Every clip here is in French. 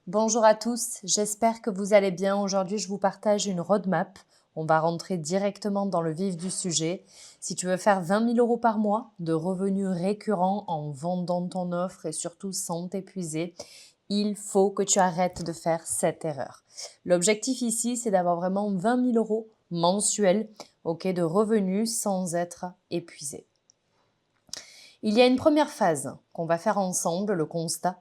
Bonjour à tous, j'espère que vous allez bien. Aujourd'hui, je vous partage une roadmap. On va rentrer directement dans le vif du sujet. Si tu veux faire 20 000 euros par mois de revenus récurrents en vendant ton offre et surtout sans t'épuiser, il faut que tu arrêtes de faire cette erreur. L'objectif ici, c'est d'avoir vraiment 20 000 euros mensuels de revenus sans être épuisé. Il y a une première phase qu'on va faire ensemble, le constat.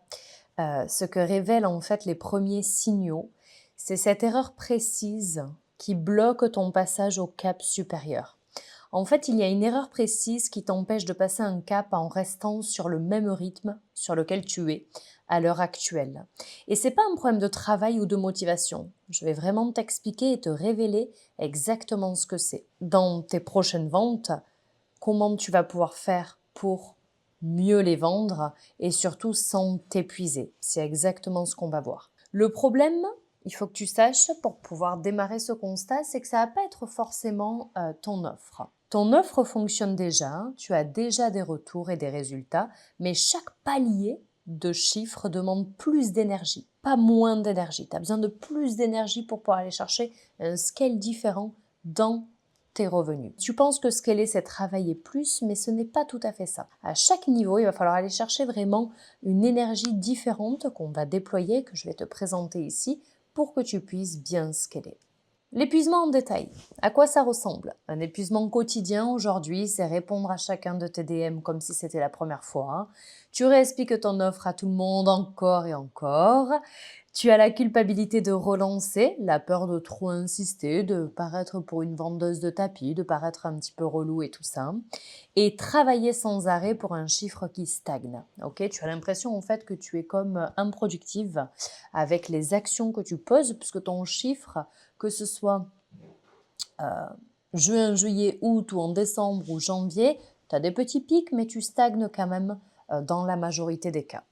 Ce que révèlent en fait les premiers signaux, c'est cette erreur précise qui bloque ton passage au cap supérieur. En fait, il y a une erreur précise qui t'empêche de passer un cap en restant sur le même rythme sur lequel tu es à l'heure actuelle. Et c'est pas un problème de travail ou de motivation. Je vais vraiment t'expliquer et te révéler exactement ce que c'est. Dans tes prochaines ventes, comment tu vas pouvoir faire pour mieux les vendre et surtout sans t'épuiser. C'est exactement ce qu'on va voir. Le problème, il faut que tu saches pour pouvoir démarrer ce constat, c'est que ça ne va pas être forcément ton offre. Ton offre fonctionne déjà, tu as déjà des retours et des résultats, mais chaque palier de chiffres demande plus d'énergie, pas moins d'énergie. Tu as besoin de plus d'énergie pour pouvoir aller chercher un scale différent dans tes revenus. Tu penses que scaler, c'est travailler plus, mais ce n'est pas tout à fait ça. À chaque niveau, il va falloir aller chercher vraiment une énergie différente qu'on va déployer, que je vais te présenter ici, pour que tu puisses bien scaler. L'épuisement en détail, à quoi ça ressemble? Un épuisement quotidien aujourd'hui, c'est répondre à chacun de tes DM comme si c'était la première fois. Tu réexpliques ton offre à tout le monde encore et encore. Tu as la culpabilité de relancer, la peur de trop insister, de paraître pour une vendeuse de tapis, de paraître un petit peu relou et tout ça. Et travailler sans arrêt pour un chiffre qui stagne. Tu as l'impression en fait que tu es comme improductive avec les actions que tu poses puisque ton chiffre, que ce soit juin, juillet, août ou en décembre ou janvier, tu as des petits pics mais tu stagnes quand même dans la majorité des cas.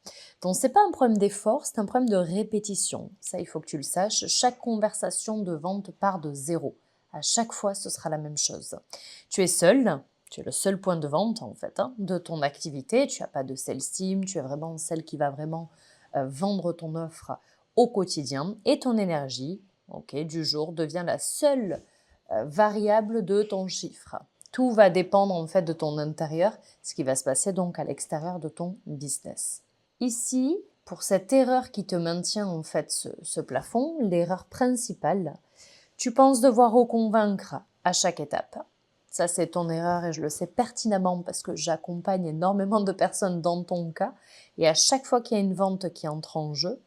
Donc c'est pas un problème d'effort, c'est un problème de répétition. Ça, il faut que tu le saches. Chaque conversation de vente part de zéro. À chaque fois, ce sera la même chose. Tu es seul, tu es le seul point de vente en fait de ton activité. Tu n'as pas de sales team, tu es vraiment celle qui va vraiment vendre ton offre au quotidien. Et ton énergie du jour devient la seule variable de ton chiffre. Tout va dépendre en fait de ton intérieur, ce qui va se passer donc à l'extérieur de ton business. Ici, pour cette erreur qui te maintient en fait ce plafond, l'erreur principale, tu penses devoir reconvaincre à chaque étape. Ça, c'est ton erreur et je le sais pertinemment parce que j'accompagne énormément de personnes dans ton cas. Et à chaque fois qu'il y a une vente qui entre en jeu,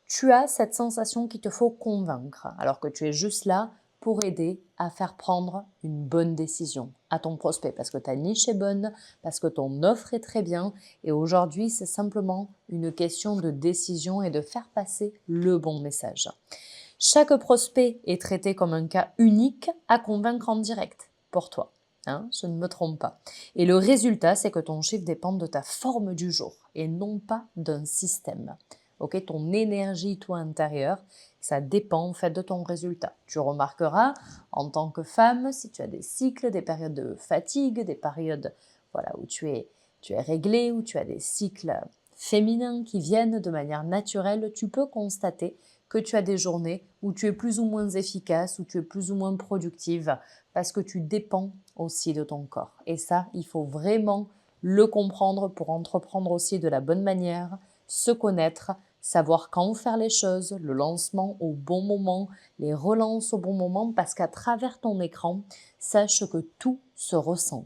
tu as cette sensation qu'il te faut convaincre, alors que tu es juste là pour aider à faire prendre une bonne décision à ton prospect, parce que ta niche est bonne, parce que ton offre est très bien, et aujourd'hui, c'est simplement une question de décision et de faire passer le bon message. Chaque prospect est traité comme un cas unique à convaincre en direct pour toi. Je ne me trompe pas. Et le résultat, c'est que ton chiffre dépend de ta forme du jour et non pas d'un système. Ton énergie, toi, intérieure, ça dépend en fait de ton résultat. Tu remarqueras, en tant que femme, si tu as des cycles, des périodes de fatigue, des périodes où tu es réglée, où tu as des cycles féminins qui viennent de manière naturelle, tu peux constater que tu as des journées où tu es plus ou moins efficace, où tu es plus ou moins productive, parce que tu dépends aussi de ton corps. Et ça, il faut vraiment le comprendre pour entreprendre aussi de la bonne manière, se connaître, savoir quand faire les choses, le lancement au bon moment, les relances au bon moment, parce qu'à travers ton écran, sache que tout se ressent.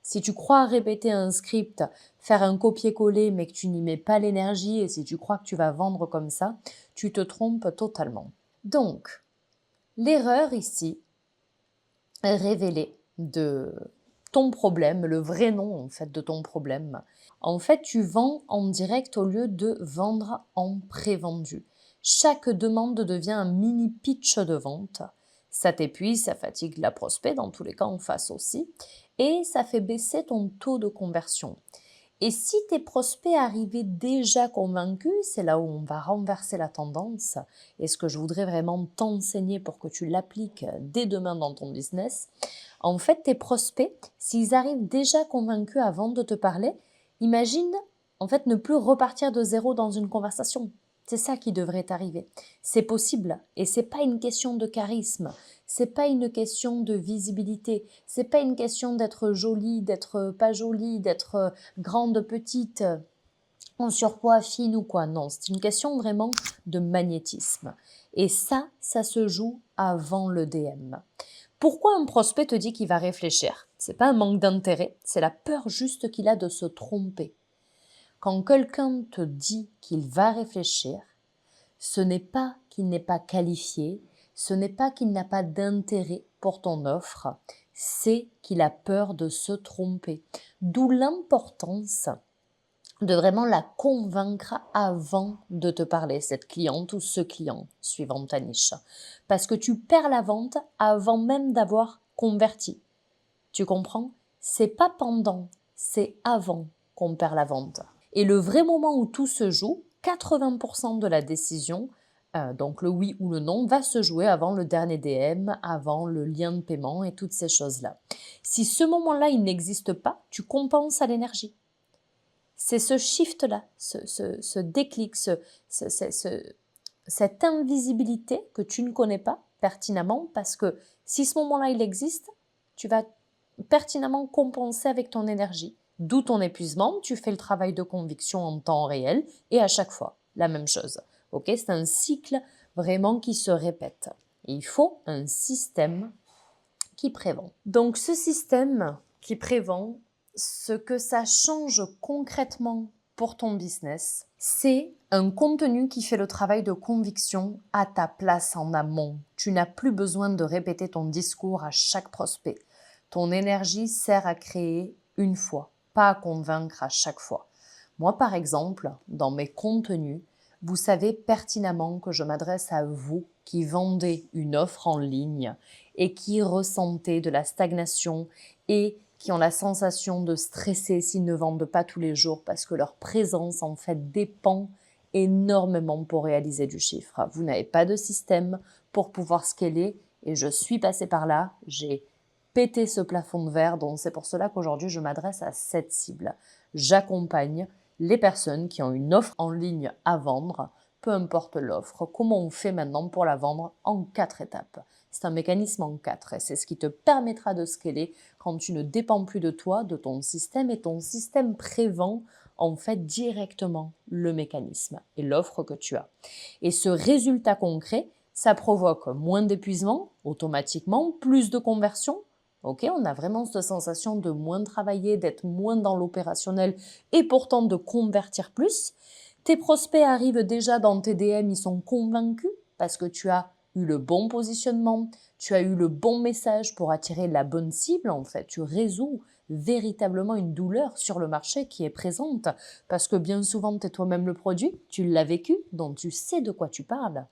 Si tu crois répéter un script, faire un copier-coller, mais que tu n'y mets pas l'énergie, et si tu crois que tu vas vendre comme ça, tu te trompes totalement. Donc, l'erreur ici est révélée de ton problème, le vrai nom en fait de ton problème. En fait, tu vends en direct au lieu de vendre en pré-vendu. Chaque demande devient un mini pitch de vente. Ça t'épuise, ça fatigue la prospect, dans tous les cas en face aussi, et ça fait baisser ton taux de conversion. Et si tes prospects arrivaient déjà convaincus, c'est là où on va renverser la tendance. Et ce que je voudrais vraiment t'enseigner pour que tu l'appliques dès demain dans ton business, en fait, tes prospects, s'ils arrivent déjà convaincus avant de te parler, imagine en fait ne plus repartir de zéro dans une conversation. C'est ça qui devrait t'arriver. C'est possible et c'est pas une question de charisme, c'est pas une question de visibilité, c'est pas une question d'être jolie, d'être pas jolie, d'être grande, petite, en surpoids, fine ou quoi. Non, c'est une question vraiment de magnétisme. Et ça se joue avant le DM. Pourquoi un prospect te dit qu'il va réfléchir? C'est pas un manque d'intérêt, c'est la peur juste qu'il a de se tromper. Quand quelqu'un te dit qu'il va réfléchir, ce n'est pas qu'il n'est pas qualifié, ce n'est pas qu'il n'a pas d'intérêt pour ton offre, c'est qu'il a peur de se tromper. D'où l'importance de vraiment la convaincre avant de te parler, cette cliente ou ce client, suivant ta niche. Parce que tu perds la vente avant même d'avoir converti. Tu comprends? C'est pas pendant, c'est avant qu'on perd la vente. Et le vrai moment où tout se joue, 80% de la décision, donc le oui ou le non, va se jouer avant le dernier DM, avant le lien de paiement et toutes ces choses-là. Si ce moment-là, il n'existe pas, tu compenses à l'énergie. C'est ce shift-là, ce déclic, cette invisibilité que tu ne connais pas pertinemment, parce que si ce moment-là, il existe, tu vas pertinemment compenser avec ton énergie. D'où ton épuisement, tu fais le travail de conviction en temps réel et à chaque fois, la même chose. Ok, c'est un cycle vraiment qui se répète. Et il faut un système qui prévent. Donc ce système qui prévent, ce que ça change concrètement pour ton business, c'est un contenu qui fait le travail de conviction à ta place en amont. Tu n'as plus besoin de répéter ton discours à chaque prospect. Ton énergie sert à créer une fois, pas à convaincre à chaque fois. Moi, par exemple, dans mes contenus, vous savez pertinemment que je m'adresse à vous qui vendez une offre en ligne et qui ressentez de la stagnation et qui ont la sensation de stresser s'ils ne vendent pas tous les jours parce que leur présence en fait dépend énormément pour réaliser du chiffre. Vous n'avez pas de système pour pouvoir scaler et je suis passée par là, j'ai pété ce plafond de verre, donc c'est pour cela qu'aujourd'hui je m'adresse à cette cible. J'accompagne les personnes qui ont une offre en ligne à vendre, peu importe l'offre, comment on fait maintenant pour la vendre en 4 étapes. C'est un mécanisme en 4 et c'est ce qui te permettra de scaler quand tu ne dépends plus de toi, de ton système et ton système prévend en fait directement le mécanisme et l'offre que tu as. Et ce résultat concret, ça provoque moins d'épuisement automatiquement, plus de conversion. Ok, on a vraiment cette sensation de moins travailler, d'être moins dans l'opérationnel et pourtant de convertir plus. Tes prospects arrivent déjà dans tes DM, ils sont convaincus parce que tu as eu le bon positionnement, tu as eu le bon message pour attirer la bonne cible en fait. Tu résous véritablement une douleur sur le marché qui est présente parce que bien souvent tu es toi-même le produit, tu l'as vécu, donc tu sais de quoi tu parles.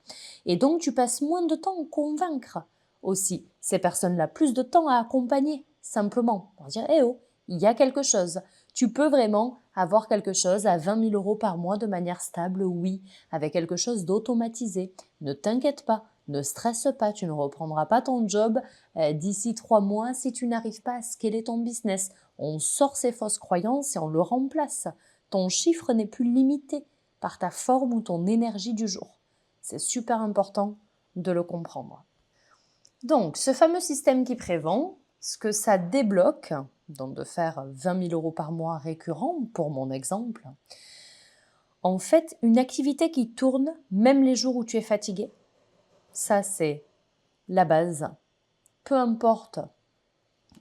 Et donc tu passes moins de temps à convaincre aussi ces personnes-là, plus de temps à accompagner simplement pour dire eh oh, il y a quelque chose. Tu peux vraiment avoir quelque chose à 20 000 euros par mois de manière stable, oui, avec quelque chose d'automatisé. Ne t'inquiète pas, ne stresse pas, tu ne reprendras pas ton job d'ici 3 mois si tu n'arrives pas à scaler ton business. On sort ces fausses croyances et on le remplace. Ton chiffre n'est plus limité par ta forme ou ton énergie du jour. C'est super important de le comprendre. Donc, ce fameux système qui prévend, ce que ça débloque, donc de faire 20 000 euros par mois récurrent, pour mon exemple, en fait, une activité qui tourne même les jours où tu es fatigué, ça c'est la base. Peu importe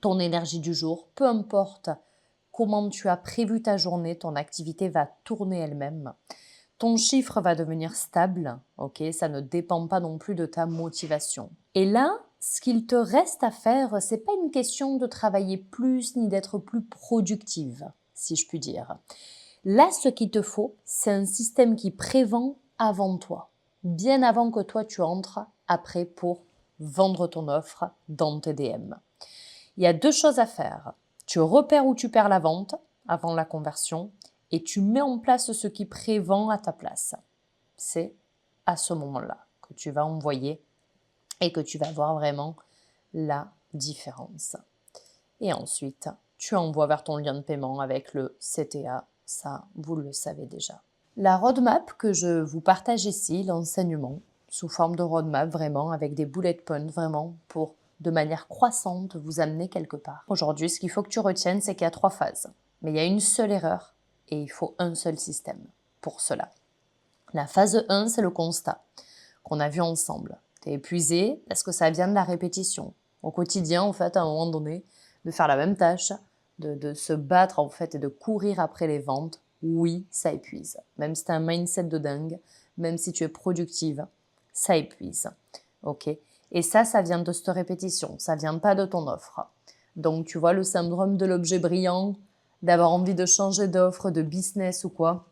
ton énergie du jour, peu importe comment tu as prévu ta journée, ton activité va tourner elle-même. Ton chiffre va devenir stable, ok? Ça ne dépend pas non plus de ta motivation. Et là, ce qu'il te reste à faire, c'est pas une question de travailler plus ni d'être plus productive, si je puis dire. Là, ce qu'il te faut, c'est un système qui prévent avant toi, bien avant que toi tu entres après pour vendre ton offre dans tes DM. Il y a 2 choses à faire. Tu repères où tu perds la vente avant la conversion et tu mets en place ce qui prévend à ta place. C'est à ce moment-là que tu vas envoyer et que tu vas voir vraiment la différence. Et ensuite, tu envoies vers ton lien de paiement avec le CTA. Ça, vous le savez déjà. La roadmap que je vous partage ici, l'enseignement, sous forme de roadmap vraiment, avec des bullet points vraiment pour, de manière croissante, vous amener quelque part. Aujourd'hui, ce qu'il faut que tu retiennes, c'est qu'il y a 3 phases. Mais il y a une seule erreur et il faut un seul système pour cela. La phase 1, c'est le constat qu'on a vu ensemble. Tu es épuisé parce que ça vient de la répétition. Au quotidien, en fait, à un moment donné, de faire la même tâche, de se battre en fait et de courir après les ventes, oui, ça épuise. Même si tu as un mindset de dingue, même si tu es productive, ça épuise. Ok. Et ça vient de cette répétition, ça vient pas de ton offre. Donc, tu vois, le syndrome de l'objet brillant, d'avoir envie de changer d'offre, de business ou quoi,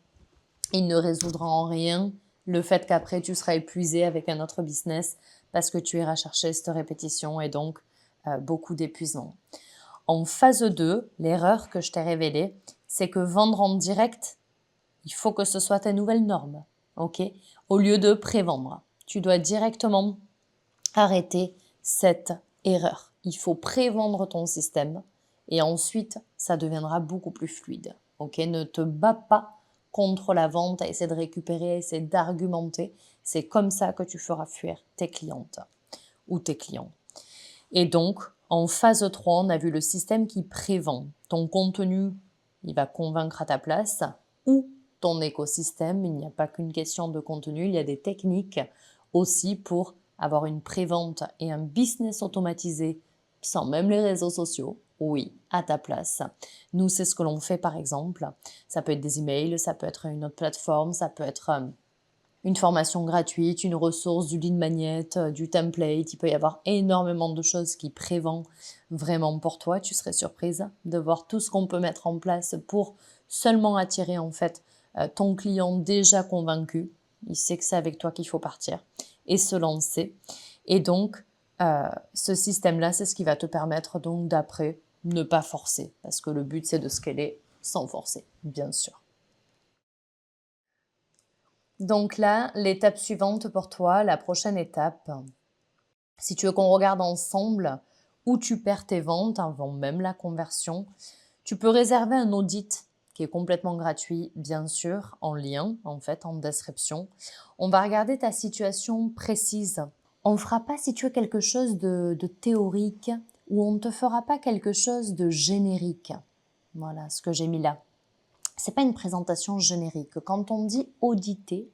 il ne résoudra en rien le fait qu'après tu seras épuisé avec un autre business parce que tu iras chercher cette répétition et donc beaucoup d'épuisement. En phase 2, l'erreur que je t'ai révélée, c'est que vendre en direct, il faut que ce soit ta nouvelle norme, ok? Au lieu de prévendre, tu dois directement arrêter cette erreur. Il faut prévendre ton système et ensuite, ça deviendra beaucoup plus fluide, ok? Ne te bats pas contre la vente, à essayer de récupérer, à essayer d'argumenter. C'est comme ça que tu feras fuir tes clientes ou tes clients. Et donc, en phase 3, on a vu le système qui prévend. Ton contenu, il va convaincre à ta place, ou ton écosystème. Il n'y a pas qu'une question de contenu, il y a des techniques aussi pour avoir une prévente et un business automatisé sans même les réseaux sociaux. Oui, à ta place. Nous, c'est ce que l'on fait par exemple. Ça peut être des emails, ça peut être une autre plateforme, ça peut être une formation gratuite, une ressource, du lead magnet, du template. Il peut y avoir énormément de choses qui prévendent vraiment pour toi. Tu serais surprise de voir tout ce qu'on peut mettre en place pour seulement attirer en fait ton client déjà convaincu. Il sait que c'est avec toi qu'il faut partir et se lancer. Et donc, ce système-là, c'est ce qui va te permettre donc d'après ne pas forcer. Parce que le but, c'est de scaler sans forcer, bien sûr. Donc là, l'étape suivante pour toi, la prochaine étape, si tu veux qu'on regarde ensemble où tu perds tes ventes avant même la conversion, tu peux réserver un audit qui est complètement gratuit, bien sûr, en lien, en fait, en description. On va regarder ta situation précise. On ne fera pas, si tu veux, quelque chose de théorique ou on ne te fera pas quelque chose de générique. Voilà ce que j'ai mis là. C'est pas une présentation générique. Quand on dit auditer,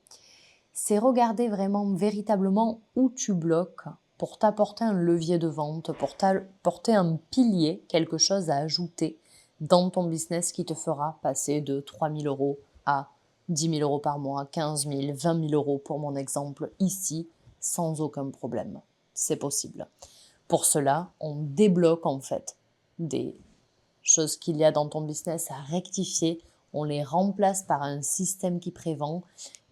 c'est regarder vraiment véritablement où tu bloques pour t'apporter un levier de vente, pour t'apporter un pilier, quelque chose à ajouter dans ton business qui te fera passer de 3 000 € à 10 000 € par mois, 15 000, 20 000 € pour mon exemple ici, sans aucun problème. C'est possible. Pour cela, on débloque en fait des choses qu'il y a dans ton business à rectifier, on les remplace par un système qui prévend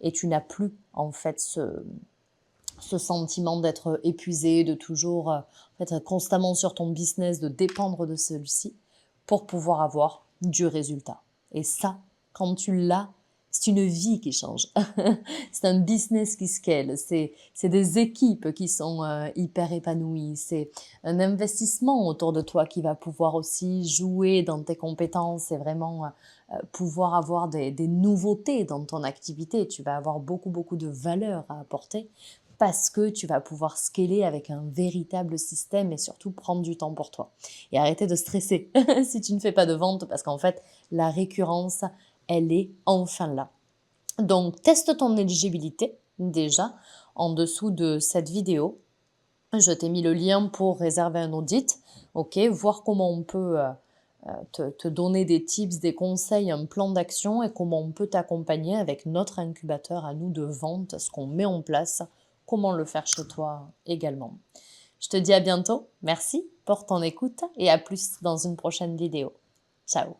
et tu n'as plus en fait ce sentiment d'être épuisé, de toujours être constamment sur ton business, de dépendre de celui-ci pour pouvoir avoir du résultat. Et ça, quand tu l'as, c'est une vie qui change. C'est un business qui scale. C'est des équipes qui sont hyper épanouies. C'est un investissement autour de toi qui va pouvoir aussi jouer dans tes compétences et vraiment pouvoir avoir des nouveautés dans ton activité. Tu vas avoir beaucoup, beaucoup de valeur à apporter parce que tu vas pouvoir scaler avec un véritable système et surtout prendre du temps pour toi. Et arrêter de stresser si tu ne fais pas de vente parce qu'en fait, la récurrence, elle est enfin là. Donc, teste ton éligibilité déjà en dessous de cette vidéo. Je t'ai mis le lien pour réserver un audit, ok, voir comment on peut te donner des tips, des conseils, un plan d'action et comment on peut t'accompagner avec notre incubateur à nous de vente, ce qu'on met en place, comment le faire chez toi également. Je te dis à bientôt, merci pour ton écoute et à plus dans une prochaine vidéo. Ciao.